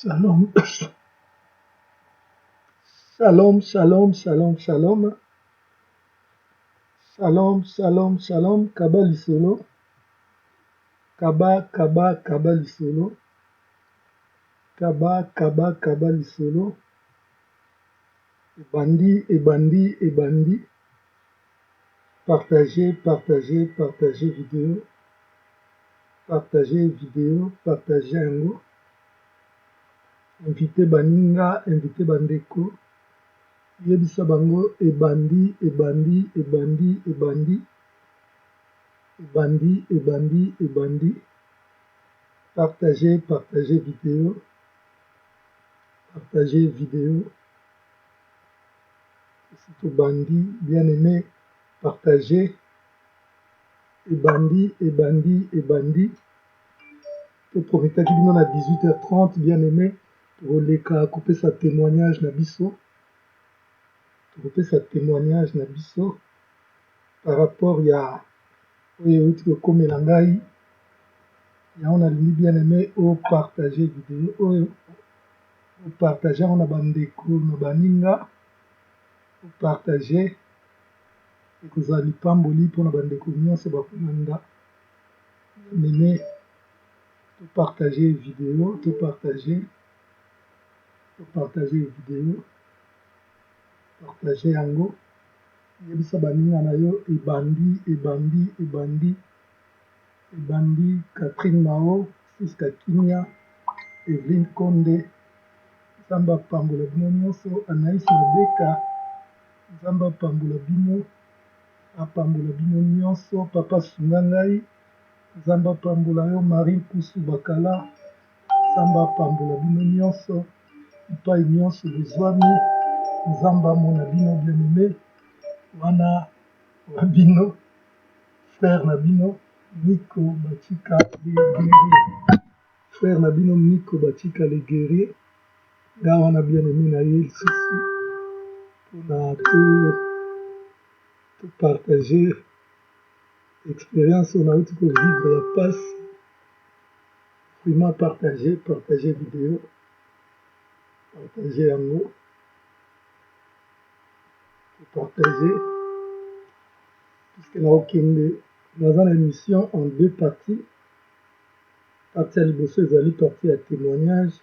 Shalom, shalom, shalom, shalom, shalom, shalom, shalom, shalom, kaba lisolo, kaba lisolo, kaba lisolo, ebandi, partagez vidéo, partagez yango, invité baninga, invité bandeko, yebisa bango ebandi, partagez vidéo, c'est au bandi, bien aimé, partagez, ebandi, to profitaki bino na 18h30, bien aimé, toleka kopesa témoignage na biso, par rapport ya oyo euti kokomela ngai, yango nalingi bien aimé opartage video oyo, opartage yango na bandeko na baninga, opartage ekozala lipamboli mpona bandeko nyonso bakolanda mene, topartage video, partage yango, yebisa baninga na yo ebandi, Catherine Mao, Siska Kimia, Evelyne Konde, Nzambe apambola bino nyonso, Anaïs Mabeka, Nzambe apambola bino nyonso, Papa Sunga ngai, Nzambe apambola yo, Marie Mpusu Bakala, Nzambe apambola bino nyonso, epai nyonso bozwami, Nzambe amona bino bien-aimé, wana wa bino, frère na bino, Nico Batika le guerrier, frère na bino Nico Batika le guerrier, nga wana bien-aimé na ye lisusu, mpona to partager expérience oyo nauti kovivre ya pasi, vraiment partager vidéo, partager yango, partager, puisque naokende naza na émission en deux parties. Partie ya liboso ezali partie ya témoignage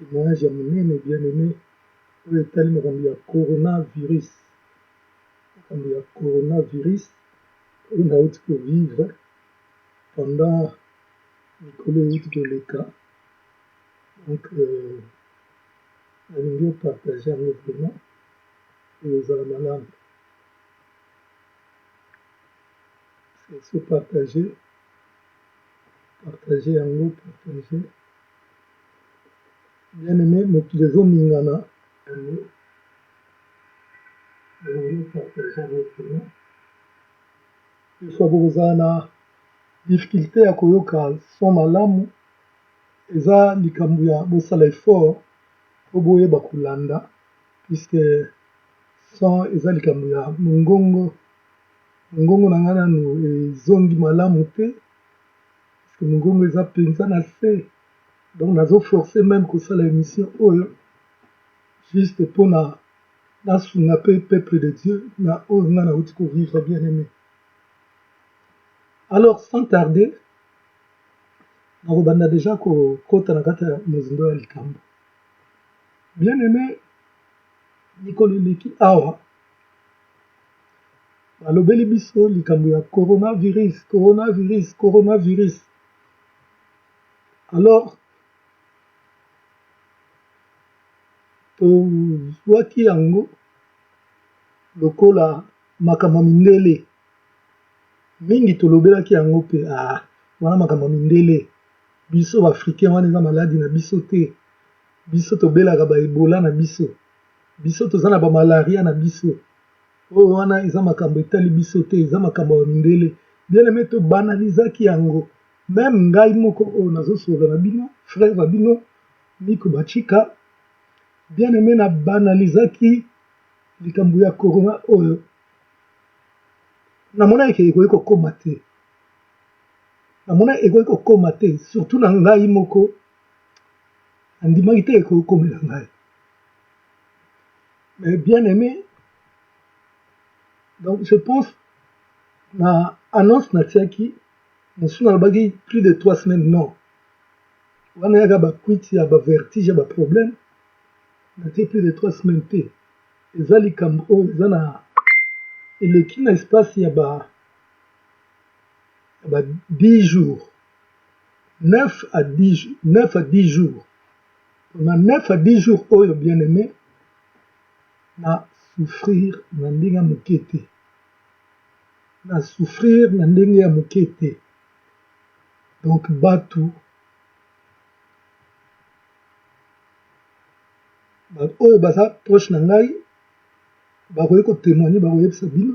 ya monene bien-aimé oyo etali makambo ya coronavirus, oyo nauti kovivre pendant mikolo euti koleka, donc nalingi opartage yango vraiment oyo ezala malamu, so partage yango, bien aimé, mokili ezoningana yango, nalingi partage yango vraiment, ifo bokozala na difficulté ya koyoka son malamu, eza likambo ya bosala effort po boyeba kolanda, puisque son eza likambo ya mongongo na ngai nano ezongi malamu te, puisque mongongo eza mpenza na se, donc nazoforce même kosala émission oyo juste mpona nasunga mpe peuple de Dieu na oyo ngai nauti kovivre bien aimé. Alors sans tarder, nakobanda déjà kokota na kati ya mozindo ya likambo. Bien aimé, likolo eleki awa balobeli biso likambo ya coronavirus. Alors tozwaki yango lokola makambo mindele mingi, tolobelaki yango mpe wana makambo mindele, biso baafricain wana eza maladi na biso te, biso tobelaka baebola na biso toza na bamalaria na biso, oyo wana eza makambo etali biso te, eza makambo ya mindele. Bien aimé, tobanalizaki yango, meme ngai moko oyo nazosola na bino, frère na bino Nico Batika, bien aimé, na banalizaki likambo ya corona oyo, namona ekoki kokoma te, surtout na ngai moko andimaki te ekokomela ngai. Mais bien aimé, donc je pense na annonce natiaki mosusu nalobaki plus de 3 semaines non wana yaka bakwiti ya bavertige ya baproblème natie plus de 3 semaines te eza likambo oyo eza na eleki na espace ya ba 10 jours 9 à 10 jours na 9 à 10 jours oyo bien aimé na souffrir na ndenge ya moke te na souffrir na ndenge ya moke te. Donc bato oyo baza proche na ngai bakoki kotémoigne bakoyebisa bino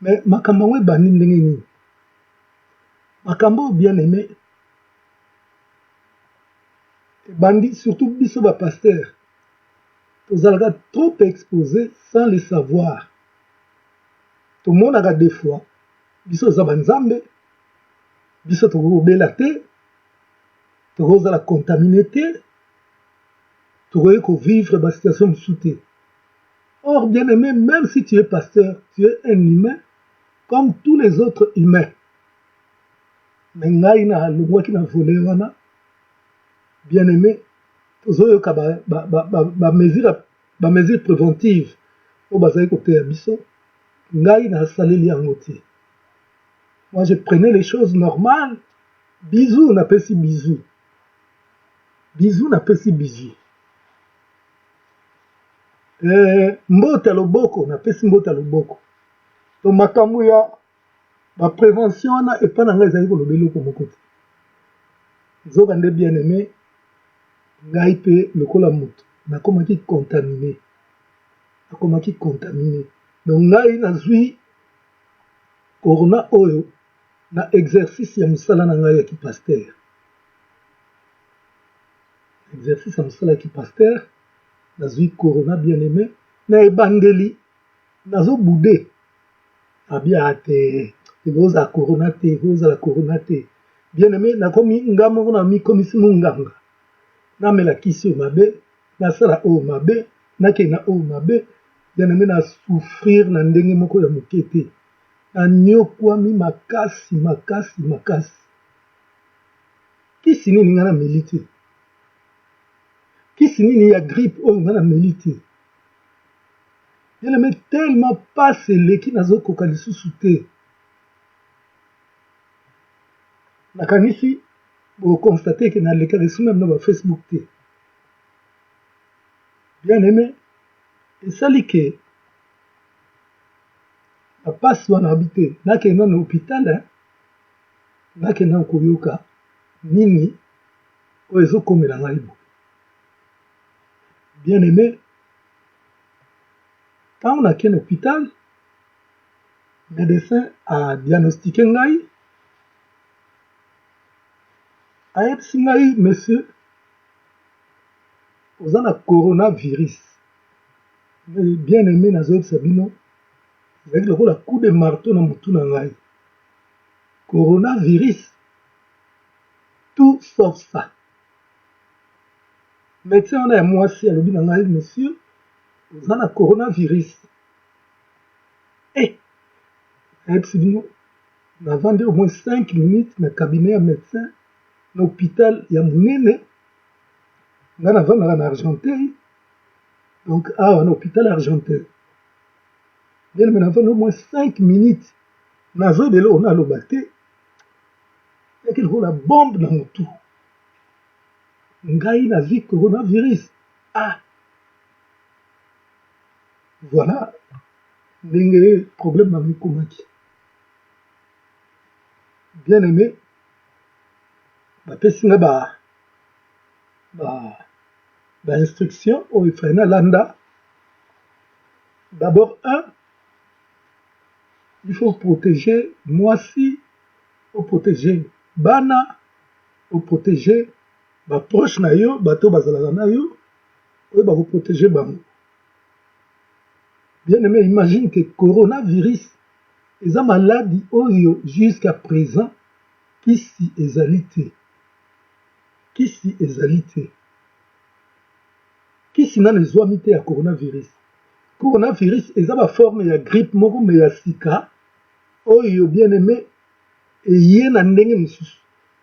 mais makambo yango ebandi ndenge nini makambo oyo bien aimé ebandi surtout biso bapaster tozalaka trop exposé sans le savoir tomonaka des fois biso oza banzambe biso tokobela te tokozala contaminé te tokoki kovivre basituation mosusu te. Or bien aimé, même si tu es pasteur, tu es un humain comme tous les autres humains. Mais ngai na longwaki na volé wana bien aimé tozoyoka mesure préventive oyo bazali koteya biso ngai nasaleli yango te. Moi je prenais les choses normales. Bisous napesi bisous. Bisous napesi bisous. Mbota loboko napesi mbota loboko. Donc makambo ya ba prévention wana epa na ngai ezali koloba eloko moko te. Nzoka nde bien aimé ngai mpe lokola moto nakomaki contaminé. Nakomaki contaminé. Donc ngai nazwi corona oyo na exercice ya mosala na ngai ya kipaster. Exercice ya mosala ya kipaster nazwi corona bien aimé na ebandeli nazobude abia te ekozala corona te ekozala corona te bien aimé nakomi nga moko na mikomisi monganga namela kisi oyo mabe nasala oyo mabe nakende na oyo mabe bien aimé na souffrir na ndenge moko ya moke te nanyokwami makasi makasi makasi kisi nini nga nameli te kisi nini ya grippe oyo nga nameli te bien aimé tellement pasi eleki nazokoka lisusu te nakanisi bokonstate ke nalekaka esu meme na bafacebook te bien aimé esali ke bapasi wana abi te nakenda na hôpital nakenda koyoka nini oyo ezokomela ngai bo bien aimé ntango nakende na hôpital médecin adiagnostike ngai ayebisi ngai monsieur oza na coronavirus bien aimé nazoyebisa bino ezalaki lokola coup de marteau na motu na ngai coronavirus tout sauf ça médecin wana ya mwasi alobi na ngai monsieur oza na coronavirus ayebisi bino navandi au moins 5 minutes na cabinet ya médecin na hôpital ya monene nga navandaka na Argenteuil donc awa na hôpital Argenteuil bien aimé navandi au moins 5 minutes nazoyebela oyo naloba te yaki lokola bombe na motu ngai nazwi coronavirus voilà ndenge problème nango ekomaki bien aimé bapesi nga instruction oyo efali nalanda d'abord il faut protéger mwasi protéger bana protéger baproche na yo bato bazalaka na yo oyo bakoprotéger bango bien aimé imagine que coronavirus eza maladi oyo jusqu'à présent kisi ezali te kisi ezali te. Kisi nanu ezwami te ya coronavirus. Coronavirus eza ba forme ya grippe moko me ya sika oyo bien aimé eye na ndenge mosusu.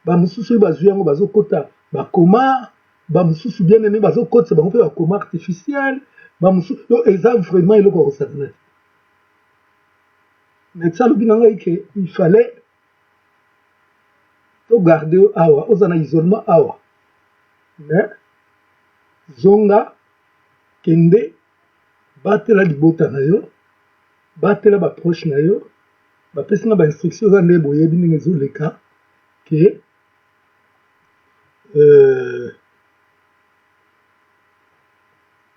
Ba mosusu oyo bazwi yango bazokota bakoma, ba mosusu bien aimé bazokotisa bango mpe bakoma artificiel, ba mosusu yo eza vraiment eloko ya kosakana te. Médecin alobi na ngai ke il fallait to garder awa oza na isolement awa, mais zonga kende batela libota na yo, batela baproche na yo, bapesi nga bainstruction oza nde boyebi ndenge ezoleka ke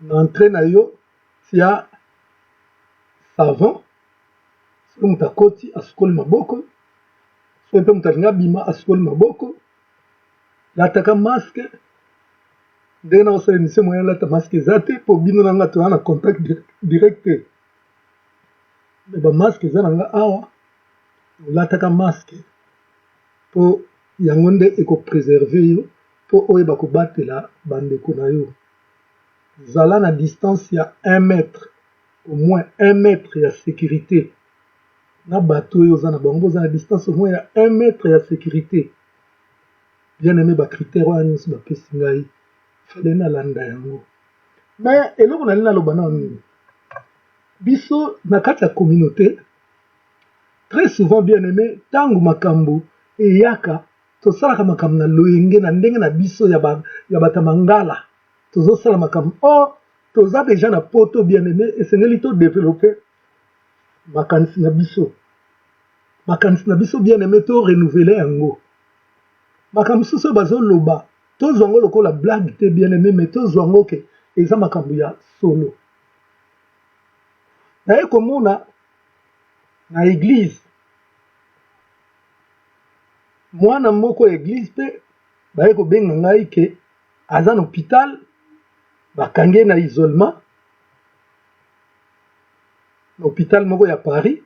na entrée na yo tia savon, soki moto akoti asukoli maboko, soki mpe moto alingi abima asukoli maboko, lataka maske. Ndenge na kosala émission moyen lata maske eza te mpo bino na nga toza na contact direct te, me bamaske eza na nga awa olataka maske mpo yango nde ekopreserve yo mpo oyeba kobatela bandeko na yo. Zala na distance ya 1 mètre, au moins 1 mètre ya sécurité na bato oyo oza na bango, boza na distance au moins ya 1 mètre ya sécurité. Bien aimé bacritère wana nyonso bapesi ngai fale nalanda yango. Mais eloko nali naloba nao nini, biso na kati ya communauté très souvent bien aimé ntango makambo eyaka tosalaka makambo na loyenge na ndenge na biso ya bata mangala, tozosala makambo or toza deja na poto bien aimé esengeli to développer makanisi na biso, makanisi na biso bien aimé to renouveler yango. Makambo mosusu bazoloba tozwa yango lokola blague te bien aimé, mais tozwa yango ke eza makambo ya solo. Naye komona na église mwana moko ya église mpe baye kobenga ngai ke aza na hôpital, bakangi na isolement na hôpital moko ya Paris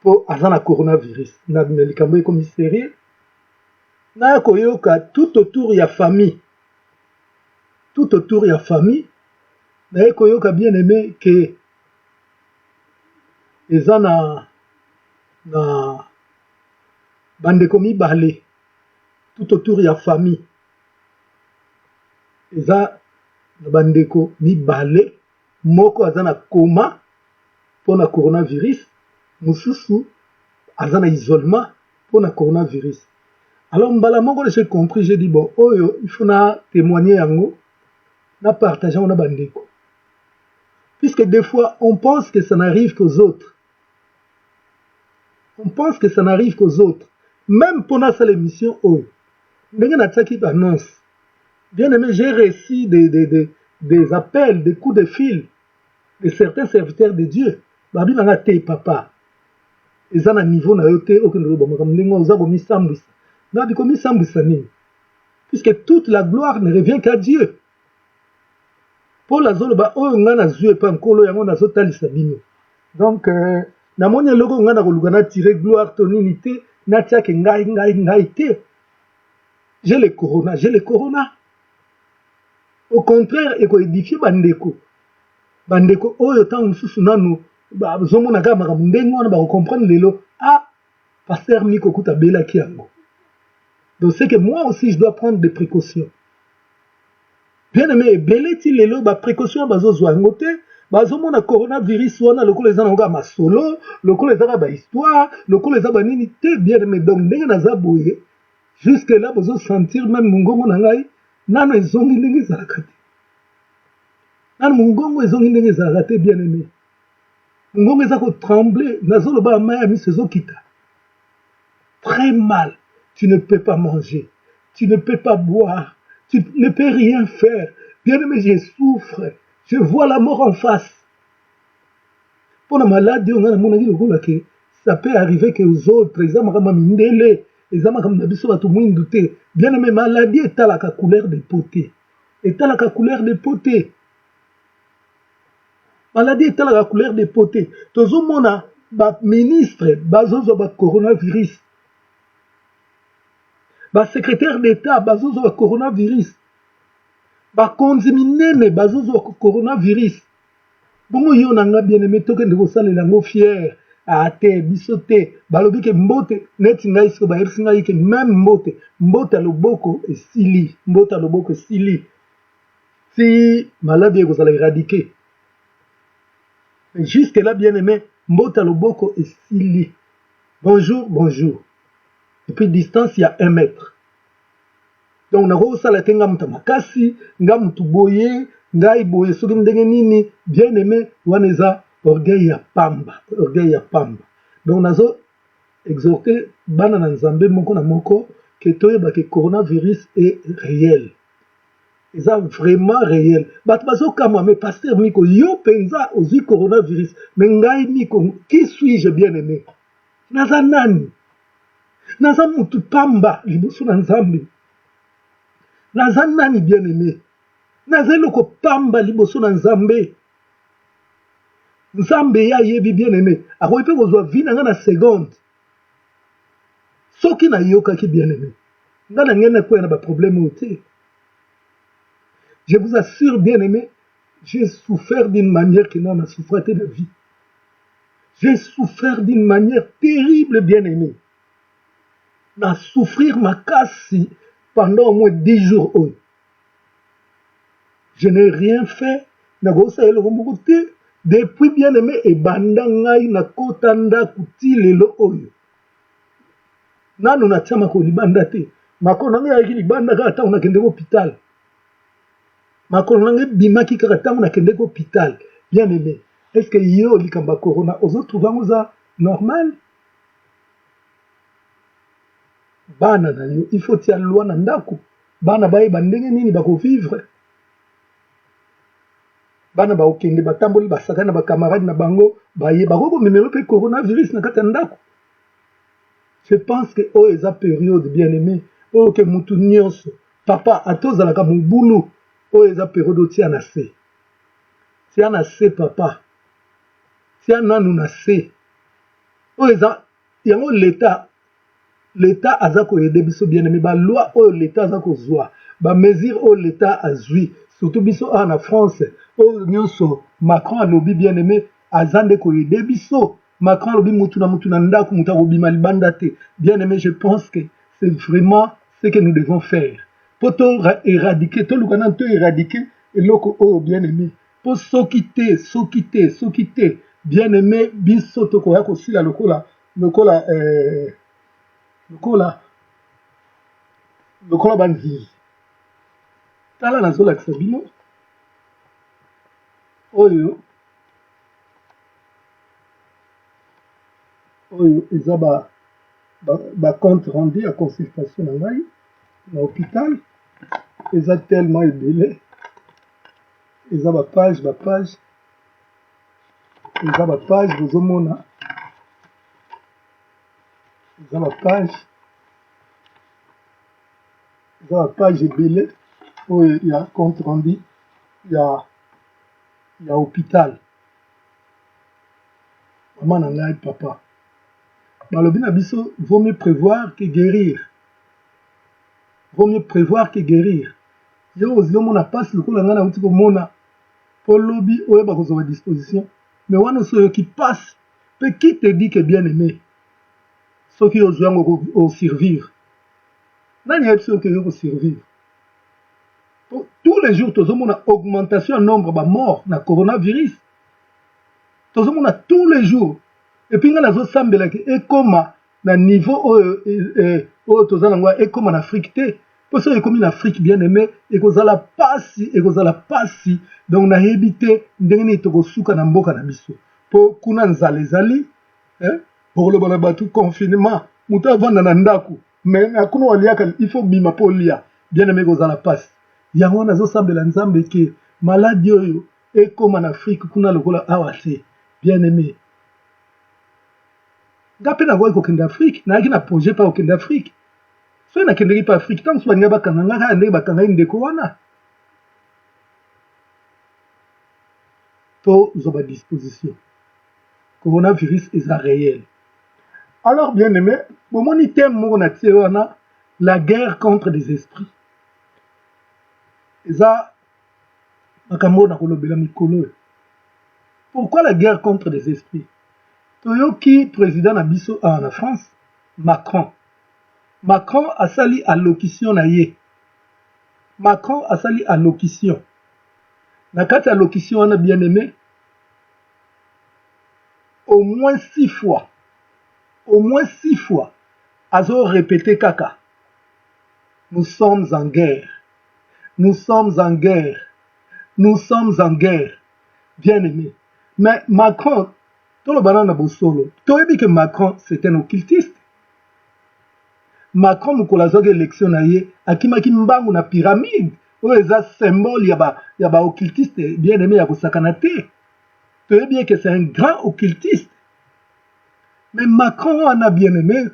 mpo aza na coronavirus. Na likambo ekomi sérieux, naya koyoka tout autour ya famille, tout autour ya famille naye koyoka bien aimé ke eza na bandeko mibale tout autour ya famille, eza na bandeko mibale, moko aza na koma mpona coronavirus, mosusu aza na isolement mpona coronavirus. Alors mbala moko j'ai compris, j'ai dit bon oyo il faut na témoigner yango na partager on a bandeko, puisque des fois on pense que ça n'arrive qu'aux autres, on pense que ça n'arrive qu'aux autres. Même pendant cette émission oyo ndenge natiaki annonce bien aimé, j'ai reçu des appels, des coups de fil de certains serviteurs de Dieu babi nanga te papa eza na niveau na yo te okende loba makambo ndenge oza komisambwisa nabi komisambwisa nini, puisque toute la gloire ne revient qu'à Dieu. Paul azoloba oyo nga nazwi epa nkolo yango nazotalisa bino, donc namoni eloko nga na koluka natire gloire to nini te natiake ngai te. J'ai le corona, j'ai le corona. Au contraire ekoédifie bandeko oyo ntango mosusu nanu bazomona kaka makambo ndenge wana bakocomprendre lelo pasteur Miko kuta belaki yango. Donc c'est que moi aussi je dois prendre des précautions. Bien aimé, beleti lelo précaution bazozwa yango te, bazomona coronavirus wana lokola eza nango masolo, lokola eza ba histoire, lokola eza ba nini te bien aimé. Donc ndenge naza boye jusque là bozo sentir même mongongo na ngai nano ezongi ndenge ezalaka te, nano mongongo ezongi ndenge ezalaka te bien aimé. Mongongo eza kotremble, nazoloba maya miso ezokita très mal. Tu ne peux pas manger, tu ne peux pas boire, tu ne peux rien faire. Bien aimé, je souffre, je vois la mort en face. Pour la maladie, on a dit ça peut arriver que aux autres, les hommes mindele, les hommes comme nabiso batu douté. Bien aimé, maladie est à la couleur des potés, est à la couleur des potés. Maladie est à la couleur des potés. Tous au monde, ministre, bazozo ba coronavirus. secrétaire d'état bazozwa coronavirus, bakonzi minene bazozwa coronavirus. Bongo yo nanga bien aimé tokende kosalela yango fier ate biso te balobi ke mbote neti ngai siko bayebisi ngai ke même mbote ya loboko esili, mbote ya loboko esili si maladie ekozala éradiqué. Mais jusque là bien aimé mbote ya loboko esili. Bonjour. Et puis distance il y a 1 mètre. Donc nakosala te nga mutu makasi nga mutu boye ngai boye soki ndenge nini bien aimé wana eza orgueil ya pamba. Donc nazo exhorter bana na nzambe moko na moko ke toyeba ke coronavirus est réel. Eza vraiment réel. Bato bazokamwa mais pasteur Miko yo penza ozwi coronavirus mais ngai Miko qui suis-je bien aimé? Naza nani? Naza mutu pamba liboso na nzambe. Naza nani bien aimé? Naza eloko pamba liboso na nzambe. Nzambe ya yebi bien aimé. Akoki mpe kozwa vi na nga na seconde. Soki na yokaki bien aimé. Nga na ngene koya na ba problème ote. Je vous assure bien aimé, j'ai souffert d'une manière que non a souffert de la vie. J'ai souffert d'une manière terrible bien aimé. Na souffrir ma casse pendant au moins 10 jours. Oh. Je n'ai rien fait. Depuis bien aimé et bandangai na kota ndakuti lelo oyo. Nanu na tiama ko libanda te. Makolo nanga yaki libanda ka ata na kende ko hôpital. Makolo nanga bimaki ka ata na kende ko hôpital. Bien aimé. Est-ce que yo likamba corona ozo trouvango za normal? Bana na yo il faut tia loi na ndako. Bana baye bandenge nini bako vivre. Bana ba okende batamboli basaka na ba camarade na bango baye bakoko memelo pe coronavirus na kata ndako. Je pense que o eza période bien aimé o ke mutu nyonso papa atozala ka mubulu o eza période oti na se. Si ana se papa. Si ana nu na se. O eza yango l'état aza ko aider biso bien aimé ba loi o l'état aza ko zwa ba mesure o l'état azui surtout biso en France o nyonso Macron alobi bien aimé azande ko aider biso Macron alobi mutu na ndako mutu akobima libanda te bien aimé je pense que c'est vraiment ce que nous devons faire pour éradiquer to lukana to éradiquer eloko o bien aimé pour soki te bien aimé biso to ko ya ko sila lokola banzi tala nazolakisa bino oyo eza ba compte rendu ya consultation na ngai na hôpital eza tellement ebele eza bapage eza bapage bozomona eza bapage ebele oyo ya compte rendu ya hôpital mama na ngai papa balobi na biso vaut mieux prévoir que guérir yo ozomona pasi lokola ngai nauti komona po lobi oyeba kozwa disposition mais wana oso oyoki pasi mpe qui te dit que bien aimé soki ozwi yango osurvivre nani yebi soki okoki kosurvivre tous les jours tozomona augmentation ya nombre bamort na coronavirus tozomona tous les jours epuis ngai nazosambelaki ekoma na niveau oyo toza nango ekoma na Afrique te mpo soki ekomi na Afrique bien aimé ekozala pasi donc nayebi te ndenge nini tokosuka na mboka na biso mpo kuna nzala ezali pokoloba na bato confinement moto avanda na ndako mais akuna waliaka il faut bima mpo olia bien aimé ekozala pasi yango wana azosambela nzambe ke maladi oyo ekoma na Afrique kuna lokola awa te bien aimé nga mpe nakoki kokende Afrique nayaki na projet mpa kokende Afrique soki nakendeki mpa Afrique ntango so baninga bakanga nga kaka ndenge bakangaki ndeko wana tozwa badisposition coronavirus eza réel alors bien aimé bomoni teme moko na tie wana la guerre contre des esprits. Eza makambo na kolobela mikolo. Pourquoi la guerre contre des esprits? Toyoki président na biso en France, Macron. Macron a sali allocution na ye. Macron a sali allocution. Na kati allocution wana bien aimé, au moins 6 fois, azo répété kaka. Nous sommes en guerre. Nous sommes en guerre. Nous sommes en guerre. Bien aimé. Mais Macron, tout le banana bosolo, tu as dit que Macron c'est un occultiste. Macron mukolazoge élection na ye, akimaki mbangu na pyramide. O eza symbole ya ba occultiste bien aimé ya kosakana te. Tu as bien que c'est un grand occultiste. Mais Macron en a bien aimé.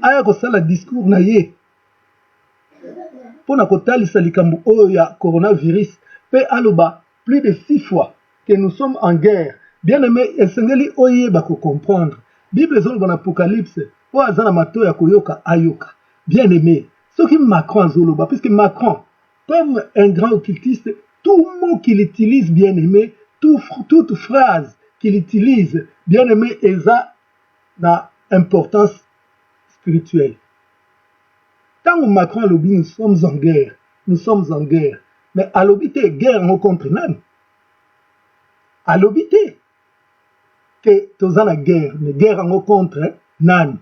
Aya kosala discours na ye. Pona kotalisa likambo oyo ya coronavirus. Pe aloba plus de 6 fois que nous sommes en guerre. Bien aimé, esengeli oye bako comprendre. Bible zolo dans l'Apocalypse, o azana mato ya koyoka ayoka. Bien aimé, ce qui Macron zoloba, puisque Macron, comme un grand occultiste, tout mot qu'il utilise, bien aimé, toute phrase qu'il utilise, bien aimé, eza na importance spirituelle. Tant que Macron a dit nous sommes en guerre, nous sommes en guerre. Mais à l'obité, guerre en contre nan. À l'obité, que tu as la guerre, mais guerre en contre nan.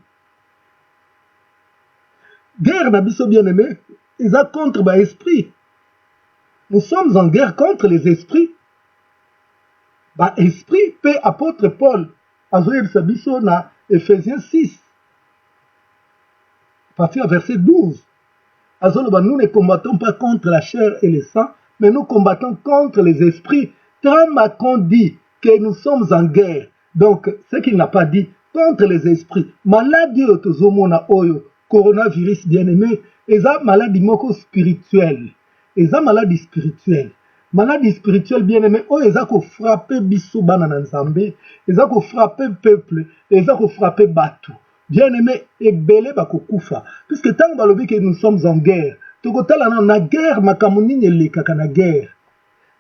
Guerre n'a pas bien aimé, ils ont contre l'esprit. Nous sommes en guerre contre les esprits. Esprit, paix, apôtre Paul, a joué le sabiso na Ephésiens 6, à partir du verset 12. Nous ne combattons pas contre la chair et le sang, mais nous combattons contre les esprits. Quand Macron dit que nous sommes en guerre, donc ce qu'il n'a pas dit, contre les esprits, maladie otozomona oyo, coronavirus bien aimé, eza maladie moko spirituelle. Eza maladie spirituelle. Maladie spirituelle bien aimé, oyo eza ko frapper biso bana na Nzambe, eza ko frapper peuple, eza ko frapper batou. Bien aimé, ebele bakokufa. Puisque tant que nous sommes en guerre, tokotala na guerre, makamoni nyeleka na guerre.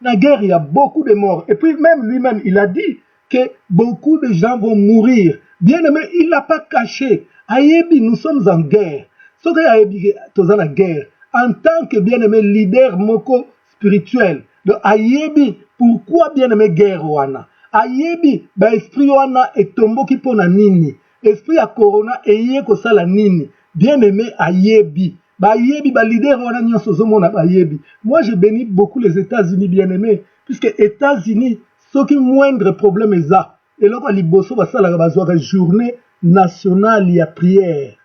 Na guerre, il y a beaucoup de morts. Et puis même lui-même, il a dit que beaucoup de gens vont mourir. Bien aimé, il l'a pas caché. Ayebi, nous sommes en guerre. Ce que Ayebi, toza la guerre. En tant que bien aimé leader moko spirituel, de Ayebi, pourquoi bien aimé guerre wana? Ayebi, ba esprit wana etombo ki pona nini? Esprit ya corona eye kosala nini? Bien aimé ayebi. Ba yebi ba leader wana nyonso zomona ba yebi. Moi je bénis beaucoup les États-Unis bien aimé puisque États-Unis ce qui moindre problème est ça. Et là liboso basala bazwa journée nationale ya prière.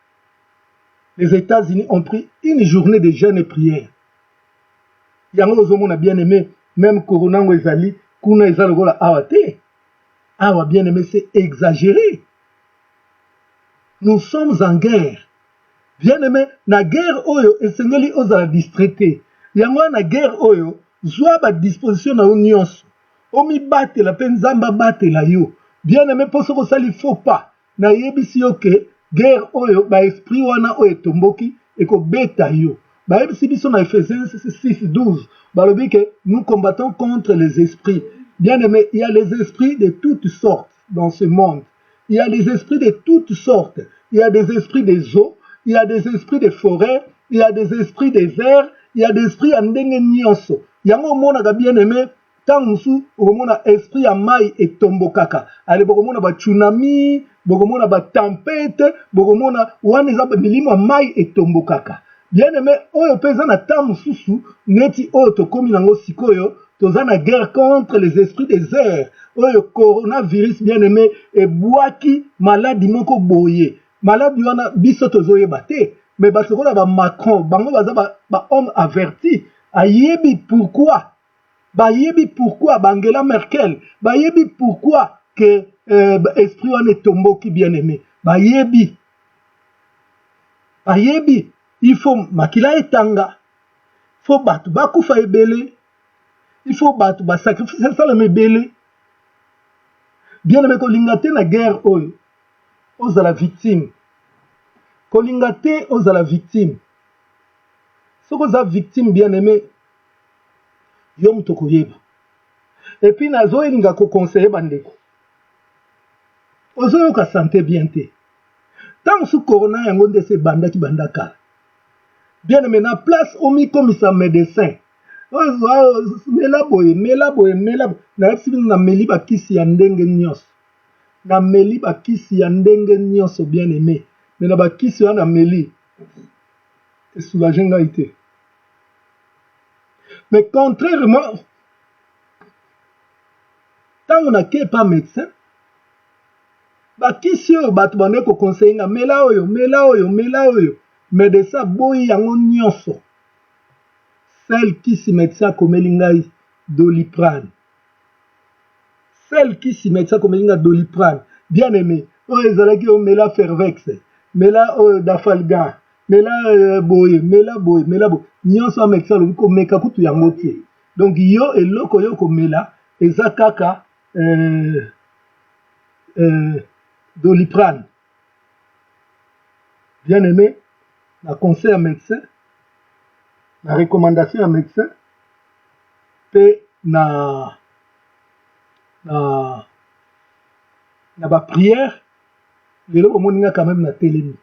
Les États-Unis ont pris une journée de jeûne et prière. Yango zomona bien aimé même corona ngo ezali kuna ezalo gola awate. Awa bien aimé c'est exagéré. Nous sommes en guerre. Bien aimé, na guerre oyo esengeli ozala distraité. Yango na guerre oyo zwa ba disposition na nyonso. Omi batela pe nzamba batela yo. Bien aimé poso ko sali faut pas. Na yebisi yo ke guerre oyo ba esprit wana oyo tomboki eko beta yo. Ba yebisi biso na Ephésiens 6:12. Ba lobi ke nous combattons contre les esprits. Bien aimé, il y a les esprits de toutes sortes dans ce monde. Il y a des esprits de toutes sortes. Il y a des esprits des eaux, il y a des esprits des forêts, il y a des esprits des airs, il y a des esprits en ndenge nyonso. Yango mona bien aimé, tant musu omona esprit ya mai etombokaka. Ale bokomona ba tsunami, bokomona ba tempête, bokomona wana za milimo mai etombokaka. Bien aimé, oyo peza na tant mususu neti oyo tokomi nango sikoyo. Toza na guerre contre les esprits des airs. Oyo coronavirus bien aimé et boaki maladie moko boye. Maladie wana biso tozoye bate. Mais basokola ba Macron, bango baza ba homme averti. Ayebi pourquoi? Bayebi pourquoi Bangela Merkel? Bayebi pourquoi que esprit wana tomboki bien aimé? Bayebi. Bayebi, il faut makila etanga. Faut batu bakufa ebele. Il faut battre, sacrifier, c'est ça le mébélé. Bien aimé, quand l'ingate na guerre, ose la victime. kolinga te ozala victime soki oza victime bien aimé yo moto koyeba et puis nazoyelinga kokonseye bandeko ozoyoka santé bien te ntango su corona yango nde se ebandaki banda kala bien aimé na place omikomisa médecin mela boye nayebisi bino nameli bakisi ya ndenge nyonso nameli bakisi ya ndenge nyonso bien aimé me na bakisi wana nameli esoulage ngai te mais contrairement ntango nakei pa médecin bakisi oyo bato bande kokonseye nga mela oyo médecin aboyi yango nyonso sel kisi médecin akomeli ngai Doliprane bien aimé oyo ezalaki omela Fervex mela oyo Dafalgan mela boye nyonso médecin alobi komeka kutu yango te donc yo eloko yo komela eza kaka Doliprane bien aimé na conseil ya médecin na recommandation ya médecin pe na baprière lelo bomoninga quand même na telemi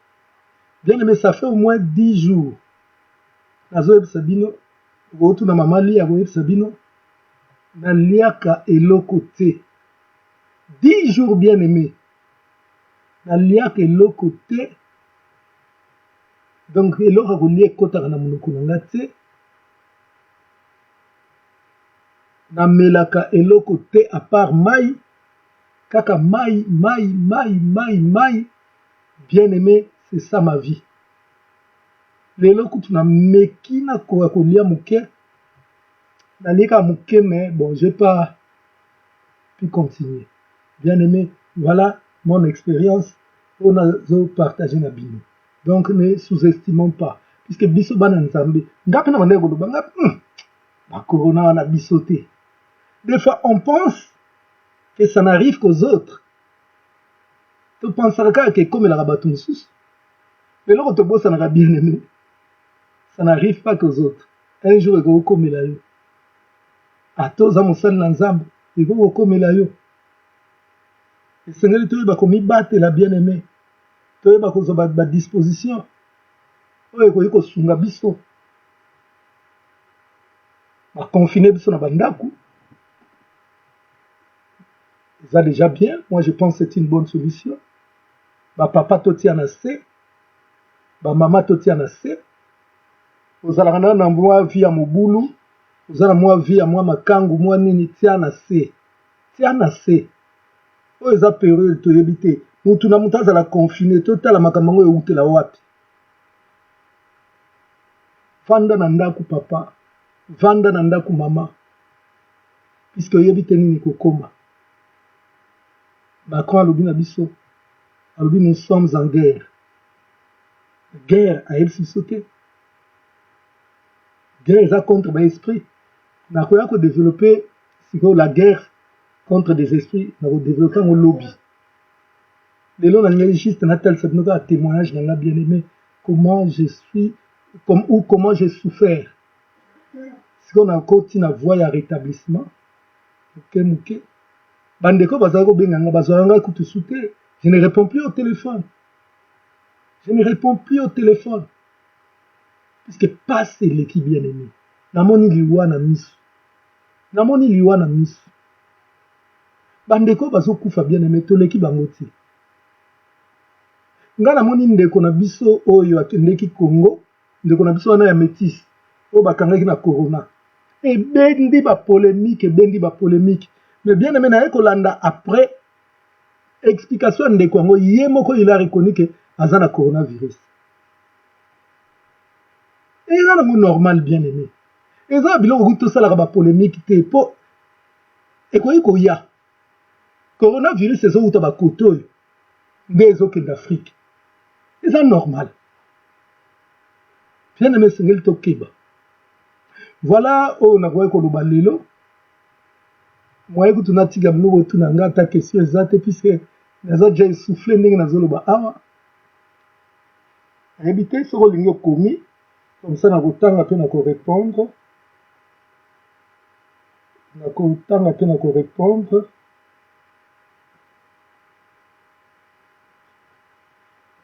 bien aimé ça fait au moins 10 jours nazoyebisa bino okotuna mama lia akoyebisa bino naliaka eloko te 10 jours bien aimé naliaka eloko te donc eloko akolia ekotaka na monoko na nga te namelaka eloko te à part mai kaka mai bien aimé c'est ça ma vie lelo kutu nameki nakoka kolia moke nalieka moke mais bon j'ai pas pu continuer bien aimé voilà mon expérience oyo nazopartage na bino donc ne sous-estimons pas puisque biso bana nzambe ngapi na bandeko koloba ngapi bakorona wana biso te des fois on pense que ça n'arrive qu'aux autres topensaka kaka ekomelaka bato mosusu eloko tobosanaka bien aimé ça n'arrive pas qu'aux autres un jour ekokomela yo ata oza mosali na nzambe ekokomela yo esengeli toyeba komibatela bien aimé toyeba kozwa badisposition oyo ekoki kosunga biso baconfine biso na bandako eza déjà bien moi je pense que c'est une bonne solution bapapa totia na se bamama totia na se ozalaka na mwa vi ya mobulu oza na mwa vi ya mwa makangu mwa nini tia na se oyo eza periode toyebi te mutu na mutu azala confine totala makambo yango eutela wapi vanda na ndako papa vanda na ndako mama puisque oyebi te nini kokoma Macron alobi na biso alobi nous sommes en guerre ayebisi biso te guerre eza contre baesprit nakoya kodévelopper sikoyo la guerre contre des esprits nakodévelopper yango lobi lelo nalingaki juste natalisa bino kaka témoignage nanga bien aimé comment j'ai souffert sikoyo nakoti na voie ya rétablissement moke bandeko bazali kobenganga bazwaka ngai kutu su te je ne réponds plus au téléphone puisque passe eleki bien aimé namoni liwa na miso bandeko bazokufa bien aimé toleki bango te nga namoni ndeko na biso oyo akendeki Congo ndeko na biso wana ya métis oyo bakangaki na corona ebendi bapolémique mais bien aimé naye kolanda après explication ya ndeko yango ye moko il a reconnu que aza na coronavirus eza nango normal bien aimé eza biloko kutu tosalaka bapolémique te mpo ekoki koya coronavirus ezowuta bakote oyo nde ezokende afrique eza normal bien aimé esengeli tokeba voilà oyo nakoki koloba lelo moye kutu natika biloko otuna nga ata question eza te puisque naza déjà essoufflé ndenge nazoloba awa Répétez ce que vous commis, comme ça, na kotanga pe na ko répondre. Na kotanga pe na ko répondre.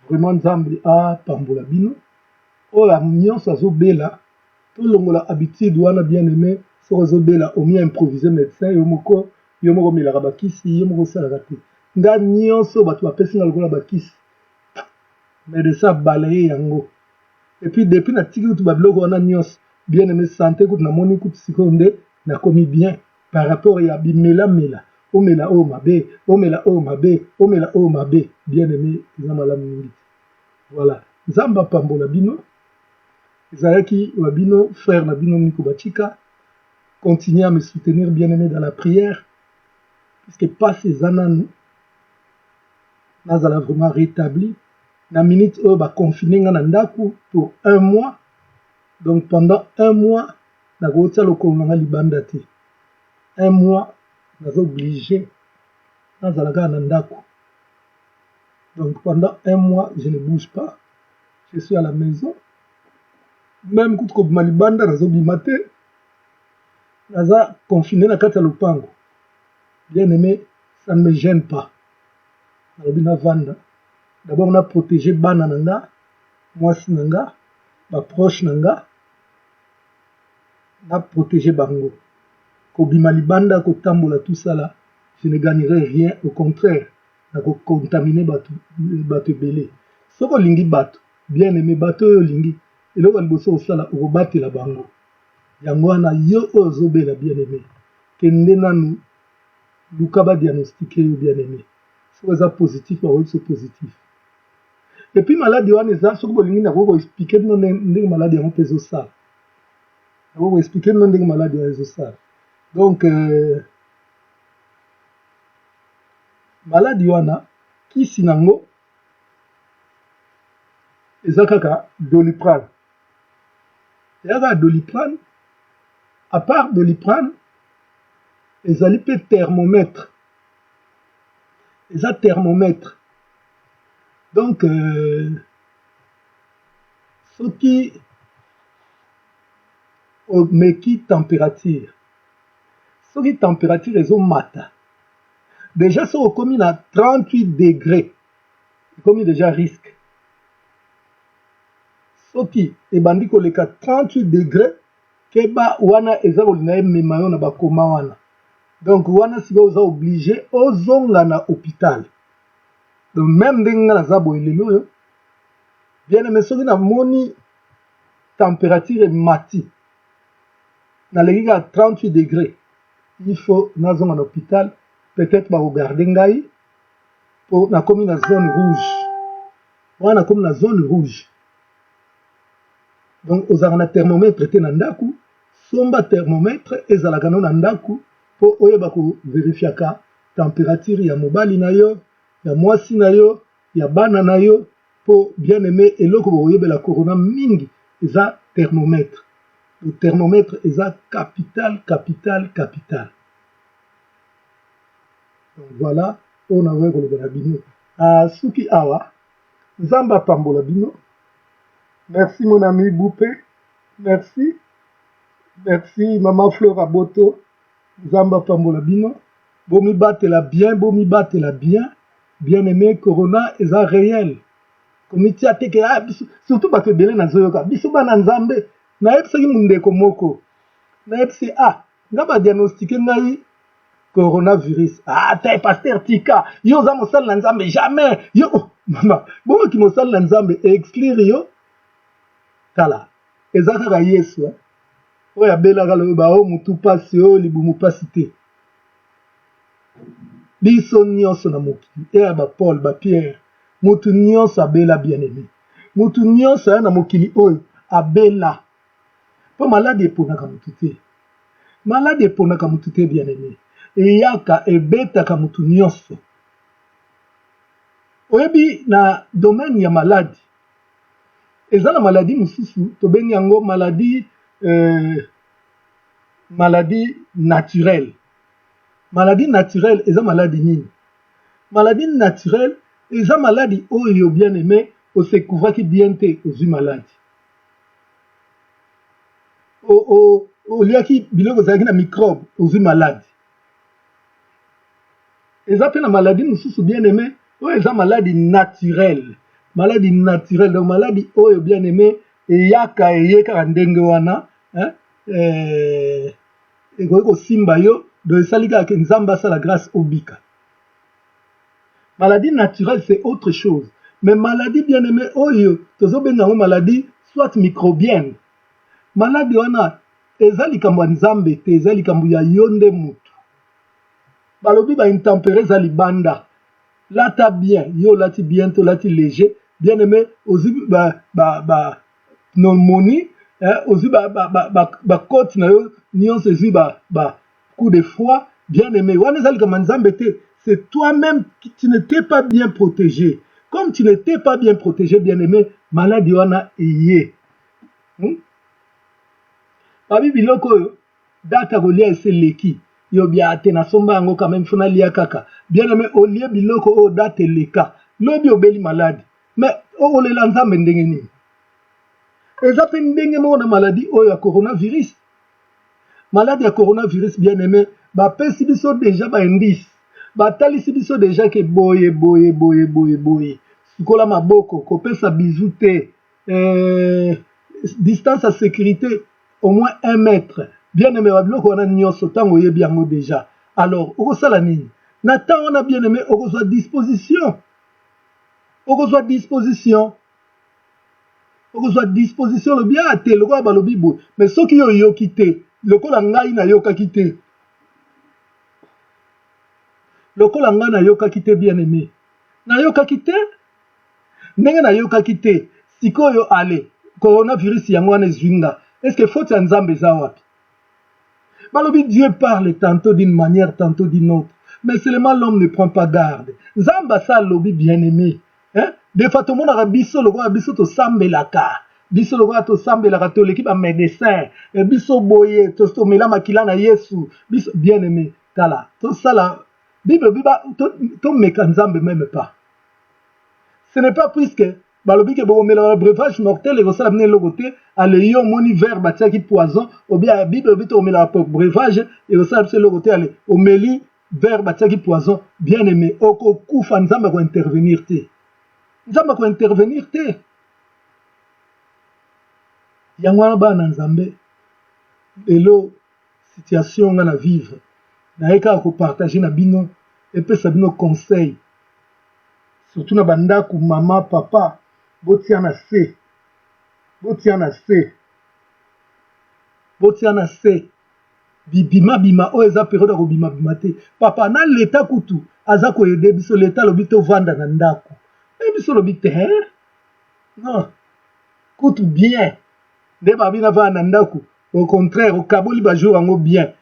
Vraiment Nzambe a pambola bino. Oh la nyonso azobela. Tout le monde a habitude wana bien aimé. So azobela au mieux improviser médecin yo moko melaka bakisi yo moko salaka te. Nga nyonso bato bapesi nga lokola bakisi. Médecin balaye yango. Et puis depuis na tiki kutu babiloko wana nyonso bien aimé santé kutu na moni kutu sikonde na komi bien par rapport ya bimela mela. Omela o mabe, omela o mabe, omela o mabe. Bien aimé, eza malamu mingi. Voilà. Nzamba pambola bino. Ezalaki wa bino, frère na bino Nico Bachika. Continuez à me soutenir, bien aimé, dans la prière. Puisque pas ces années, nous allons vraiment rétabli. Na minute où va confiner na ndaku pour 1 mois. Donc pendant 1 mois, na gotia lo kolonga libanda te. 1 mois, nous obligé na zalaga na ndaku. Donc pendant 1 mois, je ne bouge pas. Je suis à la maison. Même quand je suis libanda, je suis confiné na kati ya lopango. Bien aimé, ça ne me gêne pas. D'abord, on a protégé bana nanga, mwasi nanga, ba proche nanga. On a protégé bango. Kobima libanda, kotambola tout ça là, je ne gagnerai rien. Au contraire, na ko contaminer bato belé. Soko lingi bato, bien aimé bato yo lingi. Eloko liboso osala okobatela bango. Yango wana yo ozobela bien aimé. Kende nanu luka ba diagnostiqué yo bien aimé. Soko eza positif, ba oyo positif. Et puis maladie wana eza soko bolingi na ko expliquer no ndenge maladie yango pezo sala. Na ko expliquer no ndenge maladie yango ezo sala. Donc maladie wana kisi nango eza kaka Doliprane. Eza Doliprane. À part Doliprane, ezali pe thermomètre. Eza thermomètre. Donc soki omeki température. Soki température ezo mata. Déjà so okomi na 38 degrés. Komi déjà risque. Soki ebandi koleka 38 degrés, keba wana eza kolinga emema yo na bakoma wana. Donc wana sika oza obligé ozonga na hôpital. Donc même ndenge nga naza boye lelo oyo, bien aimé soki na moni température emati naleki ka 38 degrés, il faut nazonga na hôpital. Peut-être ba regarder ngai pour na komi na zone rouge. Wana komi na zone rouge. Donc ozala na thermomètre te na ndaku, somba thermomètre ezalaka no na ndaku po oyeba ko vérifiaka température ya mobali na yo, ya mwasi na yo, ya bana na yo, po bien aimé eloko boyebela corona mingi eza thermomètre. Le thermomètre eza capital. Donc voilà, on a vu le bino. Suki awa, Nzamba pambola bino. Merci mon ami Boupé. Merci. Merci maman Fleur Aboto. Nzamba pambola bino. Bomi batela bien. Bien aimé, Corona est réel. Komiti ateke surtout parce que belé na zoyoka. Biso bana Nzambe. Na epsaki mundeko moko. Na epsi nga ba diagnostiquer ngai coronavirus. T'es pasteur Tika. Yo za mosala na Nzambe jamais. Yo mama, bon ki mosala na Nzambe exclure yo. Kala. Ezaka ka Yesu. Oya bela kala ba o mutu pasi o libumu pasi te. Biso nyonso na mokili. Ba Paul, ba Pierre. Mutu nyonso abela bien-aimé. Mutu nyonso na mokili oyo abela. Po malade eponaka mutu te. Malade eponaka mutu te bien-aimé. Eyaka ebetaka mutu nyonso. Oyebi na domaine ya maladi. Eza na maladi mosusu tobengi yango maladi naturelle. Maladie naturelle eza maladi nini? Maladie naturelle eza maladi oyo bien aimé osekouvraki bien te ozwi maladi oliaki biloko ezalaki na microbe ozwi maladi eza mpe na maladi mosusu bien aimé oyo eza maladi naturelle donc maladi oyo bien aimé eyaka eye kaka ndenge wana ekoki kosimba yo donc esali kaka ke nzambe asala grâce obika maladie naturelle c'est autre chose mais maladie bien aimé oyo tozobenga yango maladie soit microbienne maladi wana eza likambo ya nzambe te eza likambo ya yo nde mutu balobi baintempéré eza libanda lata bien yo olati bien to olati léger bien aimé ozwi pneumonie ozwi bakoti na yo nyonso ezwi coup de froid bien aimé wana eza likambo ya nzambe te c'est toi-même qui tu n'étais pas bien protégé comme tu n'étais pas bien protégé bien aimé maladi wana eye babi biloko oyo data kolia eseleki yo bia te nasomba yango quand même fona lia kaka bien aimé olie biloko oyo date eleka lobi obeli maladi mais okolela nzambe ndenge nini eza mpe ndenge moko na maladi oyo ya coronavirus maladi ya coronavirus bien aimé bapesi biso déjà baindice batalisi biso déjà ke boye sikola maboko kopesa bizu te distance ya sécurité au moins 1 mètre bien aimé babiloko wana nyonso ntango oyebi yango déjà alors okosala nini na ntango wana bien aimé okozwa disposition lobi a te lokola balobi boye mais soki yo oyoki te lokola ngai nayokaki te bien aimé nayokaki te ndenge nayokaki te sikoyo ale coronavirus yango wana ezwinga est-ce que faute ya nzambe eza wapi balobi Dieu parle tantôt d'une manière tantôt d'une autre mais seulement l'homme ne prend pas garde nzambe asa alobi bien aimé des fois tomonaka biso lokola biso tosambelaka toleki bamédecin biso boye tomela makila na yesu biso bien aimé tala tosala bible biba tomeka nzambe même pas ce n'est pas puisque balobi ke bokomela breuvage mortel ekosala bino eloko te ale yo omoni verre batiaki poison obia bible obi tokomela breuvage ekosala biso eloko te ale omeli verre batiaki poison bien aimé okokufa nzambe akointervenir te yango wana bana nzambe lelo situation nga na vivre naye kaka kopartage na bino epesa bino conseil surtout na bandako mama papa botia na se bibima oyo eza periode ya kobimabima te papa na leta kutu aza koyede biso leta alobi tovanda na ndako biso lobi te non kutu bien nde babi navanda na ndako au contraire okaboli bajour yango bien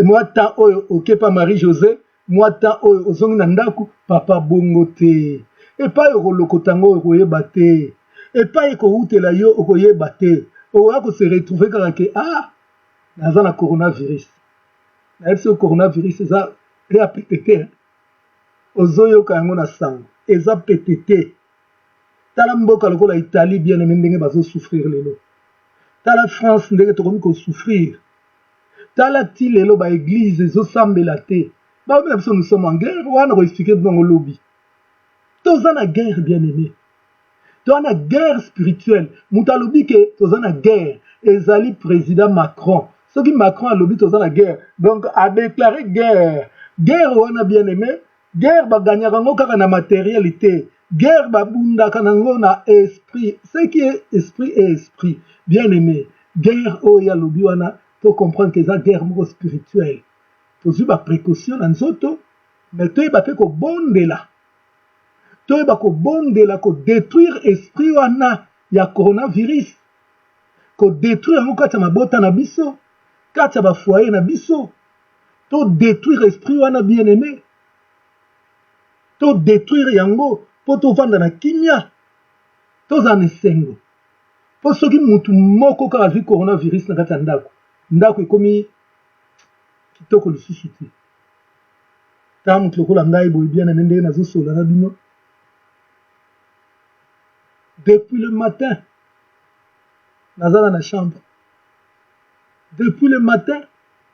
moi temps oyo okepa Marie José moi temps oyo ozongi na ndako papa bongo te epai okolokota yango okoyeba te epai ekoutela yo okoyeba te okoya kose retrouve kaka ke naza na coronavirus nayebi so coronavirus eza ya pete te ozoyoka yango na sango eza pete te tala mboka lokola Italie bien aimé ndenge bazosouffrir lelo tala France ndenge tokomi kosouffrir tala ti lelo baeglise ezosambela te baobi na biso nous sommes en guerre wana koexplike binango lobi toza na guerre bien aimé toza na guerre spirituelle moto alobi ke toza na guerre ezali président Macron soki Macron alobi toza na guerre donc adéclaré guerre wana bien aimé guerre baganyaka yango kaka na matérialité guerre babundaka nango na esprit ce qui est esprit bien aimé guerre oyo alobi wana to comprendre que eza guerre moko spirituelle tozwi baprécaution na nzoto mais toyeba mpe kobondela kodétruire esprit wana ya coronavirus kodétruire yango kati ya mabota na biso kati ya bafoyer na biso todétruire esprit wana bien aimé todétruire yango mpo tovanda na kimia toza na esengo mpo soki mutu moko kaka azwi coronavirus na kati ya ndako ekomi kitoko lisusu te ta mutu lokola ngai boye bien aimé ndenge nazosola na bino Depuis le matin, naza dans la chambre. Depuis le matin,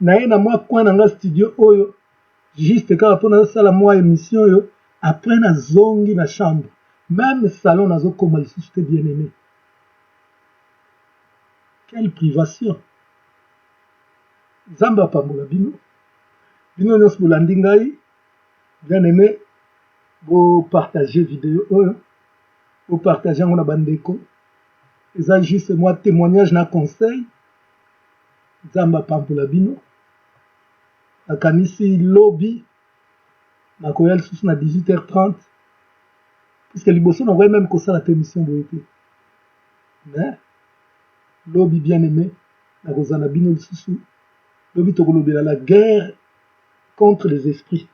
naye na moi coin dans le studio oyo, juste quand on a ça la moi émission yo, après na zongi na chambre. Même salon nazo comme le c'était bien aimé. Quelle privation. Zamba pambola bino. Bino nyos bolandi ngai. Bien aimé, vous partagez vidéo oyo. Vous partagez mon bandeko. Et ça juste moi témoignage na conseil. Zamba pambola bino. Nakanisi lobby. Nakoyal sous na 18h30. Puisque liboso na voyait même que ça la permission boyete. Mais lobby bien aimé. Nakozana bino sous. Lobby tokolobela la guerre contre les esprits.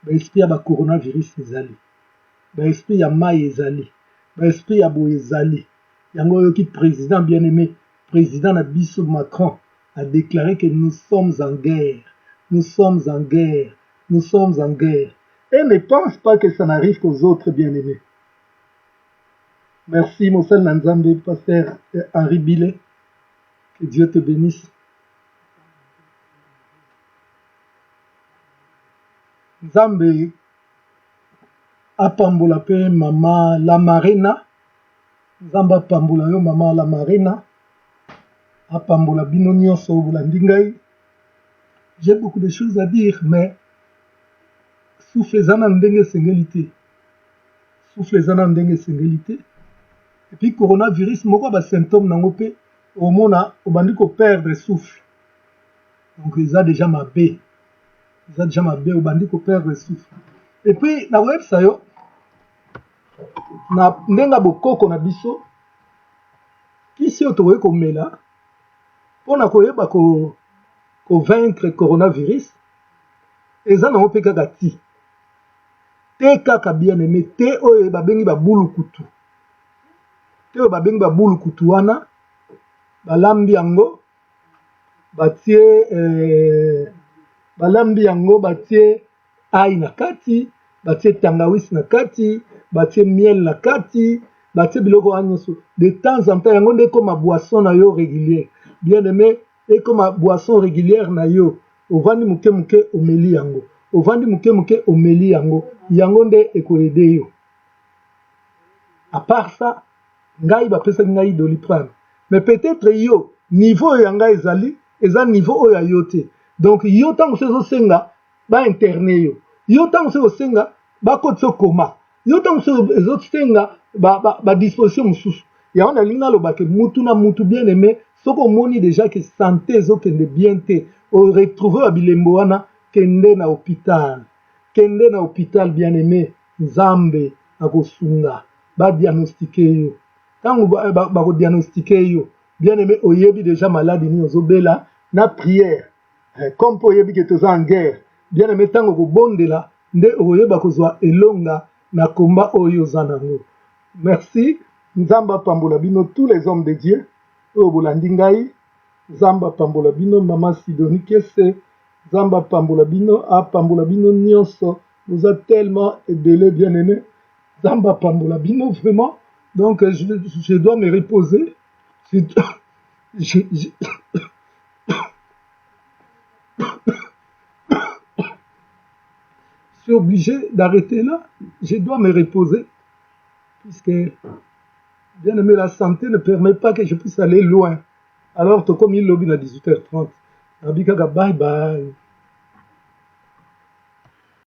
L'esprit ya coronavirus ezali. L'esprit ya mai ezali. L'esprit ya boye ezali. Yango yoki président bien aimé, président na biso Macron a déclaré que nous sommes en guerre. Nous sommes en guerre. Nous sommes en guerre. Et ne pense pas que ça n'arrive qu'aux autres bien aimés. Merci Monsel Nanzambe, pasteur Henri Billet. Que Dieu te bénisse. Nzambe apambola pe mama la marina. Nzambe apambola yo mama la marina. Apambola bino nyonso bolandi ngai. J'ai beaucoup de choses à dire, mais souffle zana ndenge sengelité. Souffle zana ndenge sengelité. Et puis coronavirus moko ba symptôme nango pe omona obandi ko perdre souffle. Donc ils a déjà ma baie. Ils ont déjà ma baie obandi ko perdre souffle. Et puis na web ça yo na ndenga bokoko na biso kisi otoye ko mela pona koyeba ko vaincre coronavirus. Eza na mpe kaka ti. Te kaka bien aimé te oyo babengi ba bulu kutu. Te oyo babengi ba bulu kutu wana balambi yango batie balambi yango batie ai na kati, batie tangawisi na kati, batie miel na kati, batie biloko anyoso. De temps en temps yango nde comme boisson na yo régulière. Bien aimé, et comme boisson régulière na yo. Ovandi muke muke omeli yango. Ovandi muke muke omeli yango. Yango nde ekoede yo. À part ça, ngai ba pesa ngai Doliprane. Mais peut-être yo niveau ya ngai ezali, eza niveau oyo yo te. Donc yo tango sezo senga ba interne yo. Yo tango sezo senga ba kotso koma. Yo tango sezo senga ba disposition mususu. Ya on a linga lo ba ke mutu na mutu bien aimé, soko moni déjà que santé zo kende bien te. O retrouver à bilembo wana kende na hôpital. Kende na hôpital bien aimé, Nzambe akosunga ba diagnostiquer yo. Tango ba ko diagnostiquer yo, bien aimé oyebi déjà malade ni ozobela na prière. Comme pour oyebi que tu en guerre, bien aimé tango ko bondela nde oyeba kozwa elonga na komba oyo zanango. Merci. Nzamba pambola bino tous les hommes de Dieu. O bolandi ngai. Zamba pambola bino maman Sidonie Kesse. Zamba pambola bino a pambola bino nyonso. Vous êtes tellement aidé bien aimé. Zamba pambola bino vraiment. Donc je dois me reposer. Je suis obligé d'arrêter là. Je dois me reposer. Puisque, bien aimé, la santé ne permet pas que je puisse aller loin. Alors, comme il lobby à 18h30. Bye bye.